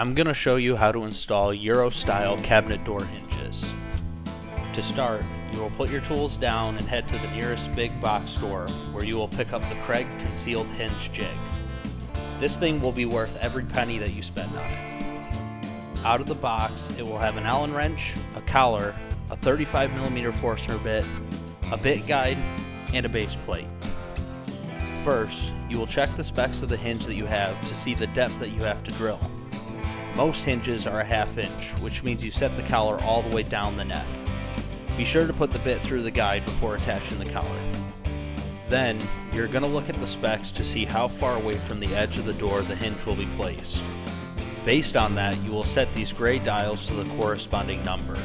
I'm going to show you how to install Euro-style cabinet door hinges. To start, you will put your tools down and head to the nearest big box store where you will pick up the Craig concealed hinge jig. This thing will be worth every penny that you spend on it. Out of the box, it will have an Allen wrench, a collar, a 35mm Forstner bit, a bit guide, and a base plate. First, you will check the specs of the hinge that you have to see the depth that you have to drill. Most hinges are a 1/2 inch, which means you set the collar all the way down the neck. Be sure to put the bit through the guide before attaching the collar. Then, you're going to look at the specs to see how far away from the edge of the door the hinge will be placed. Based on that, you will set these gray dials to the corresponding number.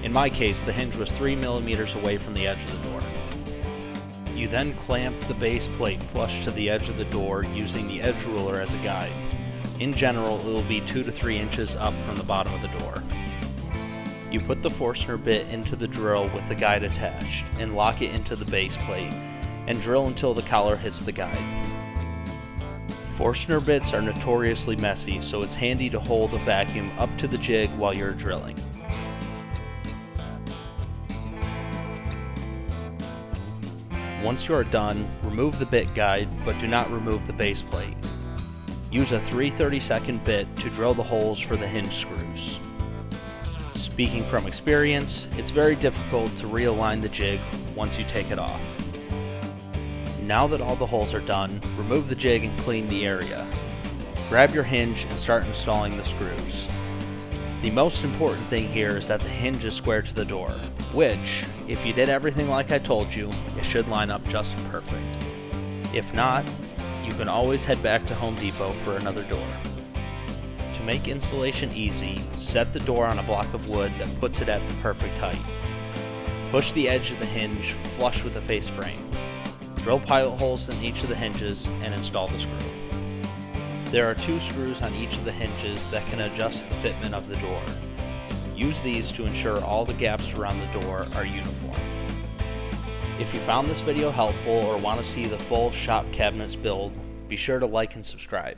In my case, the hinge was 3mm away from the edge of the door. You then clamp the base plate flush to the edge of the door using the edge ruler as a guide. In general, it will be 2 to 3 inches up from the bottom of the door. You put the Forstner bit into the drill with the guide attached and lock it into the base plate and drill until the collar hits the guide. Forstner bits are notoriously messy, so it's handy to hold a vacuum up to the jig while you're drilling. Once you are done, remove the bit guide, but do not remove the base plate. Use a 3/32 bit to drill the holes for the hinge screws. Speaking from experience, it's very difficult to realign the jig once you take it off. Now that all the holes are done, remove the jig and clean the area. Grab your hinge and start installing the screws. The most important thing here is that the hinge is square to the door, which, if you did everything like I told you, it should line up just perfect. If not, you can always head back to Home Depot for another door. To make installation easy, set the door on a block of wood that puts it at the perfect height. Push the edge of the hinge flush with the face frame. Drill pilot holes in each of the hinges and install the screw. There are 2 screws on each of the hinges that can adjust the fitment of the door. Use these to ensure all the gaps around the door are uniform. If you found this video helpful or want to see the full shop cabinets build, be sure to like and subscribe.